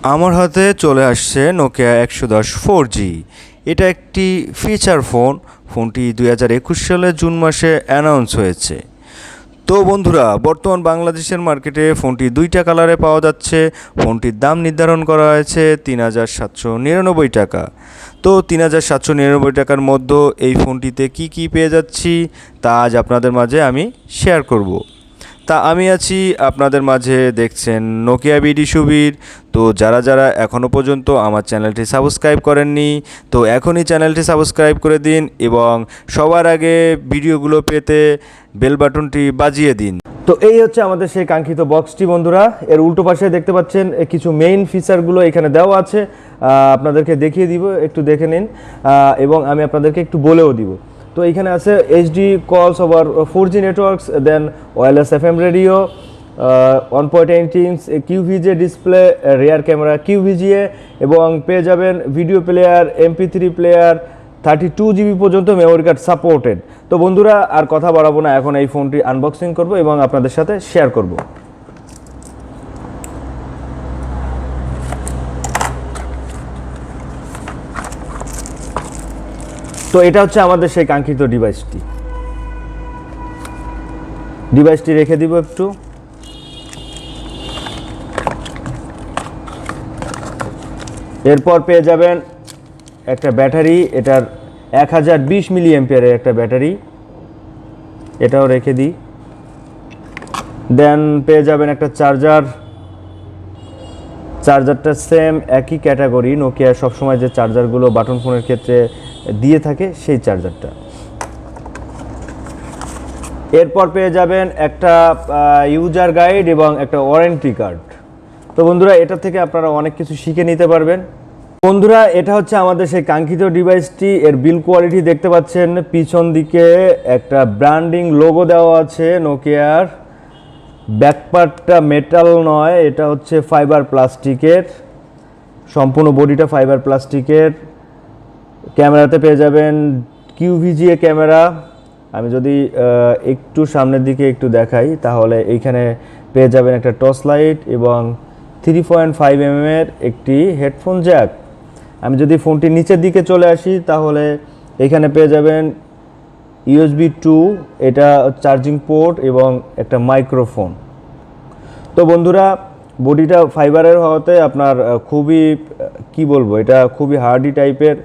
আমার হাতে চলে আসছে নোকিয়া 110 4G। এটা একটি ফিচার ফোন। ফোনটি 2021 সালে জুন মাসে অ্যানাউন্স হয়েছে। তো বন্ধুরা, বর্তমান বাংলাদেশের মার্কেটে ফোনটি দুইটা কালারে পাওয়া যাচ্ছে। ফোনটির দাম নির্ধারণ করা হয়েছে ৩,৭৯৯ টাকা। তো ৩,৭৯৯ টাকার মধ্যে এই ফোনটিতে কি কি পেয়ে যাচ্ছি তা আজ আপনাদের মাঝে আমি শেয়ার করব। তা আমি আছি আপনাদের মাঝে, দেখছেন নোকিয়া বিডি সুবীর। তো যারা যারা এখনও পর্যন্ত আমার চ্যানেলটি সাবস্ক্রাইব করেননি, তো এখনই চ্যানেলটি সাবস্ক্রাইব করে দিন এবং সবার আগে ভিডিওগুলো পেতে বেল বাটনটি বাজিয়ে দিন। তো এই হচ্ছে আমাদের সেই কাঙ্ক্ষিত বক্সটি বন্ধুরা। এর উল্টো পাশে দেখতে পাচ্ছেন কিছু মেইন ফিচারগুলো এখানে দেওয়া আছে। আপনাদেরকে দেখিয়ে দিব, একটু দেখে নিন এবং আমি আপনাদেরকে একটু বলেও দিব। তো এখানে আছে HD calls over 4G networks, then wireless FM radio, 1.8 inch QVGA display, rear camera QVGA এবং পেয়ে যাবেন video player, MP3 player, 32GB পর্যন্ত মেমোরি কার্ড সাপোর্টেড। তো বন্ধুরা, আর কথা বাড়াবো না, এখন এই ফোনটি আনবক্সিং করব এবং আপনাদের সাথে শেয়ার করব। তো এটা হচ্ছে আমাদের সেই কাঙ্ক্ষিত ডিভাইসটি রেখে দিব একটু। এরপর পেয়ে যাবেন একটা ব্যাটারি, এটার 1020 মিলি অ্যাম্পিয়ারের একটা ব্যাটারি, এটাও রেখে দিই। দেন পেয়ে যাবেন একটা চার্জারটা সেম একই ক্যাটাগরি, নোকিয়া সবসময় যে চার্জারগুলো বাটন ফোনের ক্ষেত্রে দিয়ে থাকে সেই চার্জারটা। এরপর পেয়ে যাবেন একটা ইউজার গাইড এবং একটা ওয়ারেন্টি কার্ড। তো বন্ধুরা, এটা থেকে আপনারা অনেক কিছু শিখে নিতে পারবেন। বন্ধুরা, এটা হচ্ছে আমাদের সেই কাঙ্ক্ষিত ডিভাইসটি। এর বিল কোয়ালিটি দেখতে পাচ্ছেন, পিছন দিকে একটা ব্র্যান্ডিং লোগো দেওয়া আছে নোকিয়ার। ব্যাকপার্টটা মেটাল নয়, এটা হচ্ছে ফাইবার প্লাস্টিকের, সম্পূর্ণ বডিটা ফাইবার প্লাস্টিকের। ক্যামেরাতে পেয়ে যাবেন QVGA ক্যামেরা। আমি যদি একটু সামনের দিকে একটু দেখাই, তাহলে এইখানে পেয়ে যাবেন একটা টর্চ লাইট এবং 3.5 mm একটি হেডফোন জ্যাক। আমি যদি ফোনটি নিচের দিকে চলে আসি, তাহলে এখানে পেয়ে যাবেন USB 2, এটা চার্জিং পোর্ট এবং একটা মাইক্রোফোন। তো বন্ধুরা, বডিটা ফাইবারের হওয়াতে আপনার খুবই কি বলবো, এটা খুবই হার্ডি টাইপের।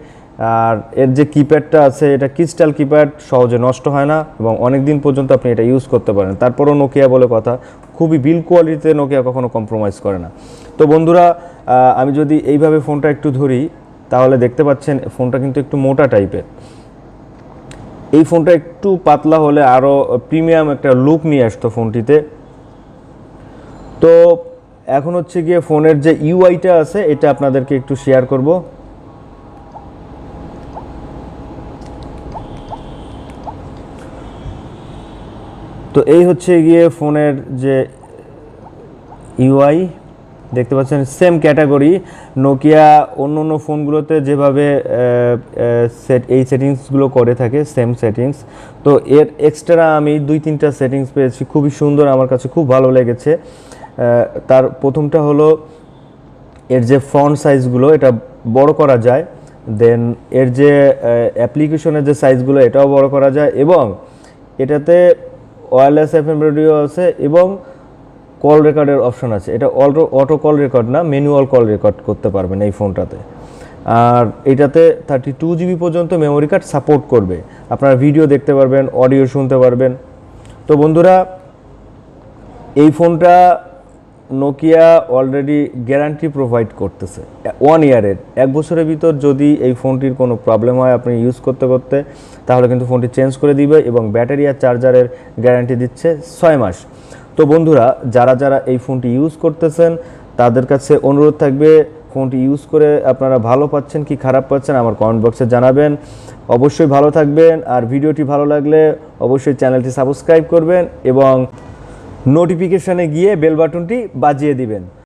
আর এর যে কিপ্যাডটা আছে, এটা ক্রিস্টাল কিপ্যাড, সহজে নষ্ট হয় না এবং অনেক দিন পর্যন্ত আপনি এটা ইউজ করতে পারেন। তারপরও নোকিয়া বলে কথা, খুবই বিল কোয়ালিটিতে নোকিয়া কখনো কম্প্রোমাইজ করে না। তো বন্ধুরা, আমি যদি এইভাবে ফোনটা একটু ধরি, তাহলে দেখতে পাচ্ছেন ফোনটা কিন্তু একটু মোটা টাইপের। এই ফোনটা একটু পাতলা হলে আরও প্রিমিয়াম একটা লুক নিয়ে আসতো ফোনটিতে। তো এখন হচ্ছে গিয়ে ফোনের যে ইউআইটা আছে, এটা আপনাদেরকে একটু শেয়ার করব। তো এই হচ্ছে গিয়ে ফোনের যে ইউআই, দেখতে পাচ্ছেন সেম ক্যাটাগরি। নোকিয়া অন্য অন্য ফোনগুলোতে যেভাবে এই সেটিংসগুলো করে থাকে, সেম সেটিংস। তো এর এক্সট্রা আমি 2-3টা সেটিংস পেয়েছি, খুবই সুন্দর, আমার কাছে খুব ভালো লেগেছে। তার প্রথমটা হলো এর যে ফন্ট সাইজগুলো, এটা বড় করা যায়। দেন এর যে অ্যাপ্লিকেশনের যে সাইজগুলো, এটাও বড় করা যায় এবং এটাতে ওয়্যারলেস FM রেডিও আছে এবং কল রেকর্ডের অপশন আছে। এটা অটো কল রেকর্ড না, ম্যানুয়াল কল রেকর্ড করতে পারবেন এই ফোনটাতে। আর এটাতে 32GB পর্যন্ত মেমোরি কার্ড সাপোর্ট করবে, আপনারা ভিডিও দেখতে পারবেন, অডিও শুনতে পারবেন। তো বন্ধুরা, এই ফোনটা নোকিয়া অলরেডি গ্যারান্টি প্রোভাইড করতেছে 1 ইয়ারের। 1 বছরের ভিতর যদি এই ফোনটির কোনো প্রবলেম হয় আপনি ইউজ করতে করতে, তাহলে কিন্তু ফোনটি চেঞ্জ করে দিবে এবং ব্যাটারি আর চার্জারের গ্যারান্টি দিচ্ছে 6 মাস। তো বন্ধুরা, যারা যারা এই ফোনটি ইউজ করতেছেন, তাদের কাছে অনুরোধ থাকবে, ফোনটি ইউজ করে আপনারা ভালো পাচ্ছেন কি খারাপ পাচ্ছেন আমার কমেন্ট বক্সে জানাবেন। অবশ্যই ভালো থাকবেন, আর ভিডিওটি ভালো লাগলে অবশ্যই চ্যানেলটি সাবস্ক্রাইব করবেন এবং নোটিফিকেশানে গিয়ে বেল বাটনটি বাজিয়ে দিবেন।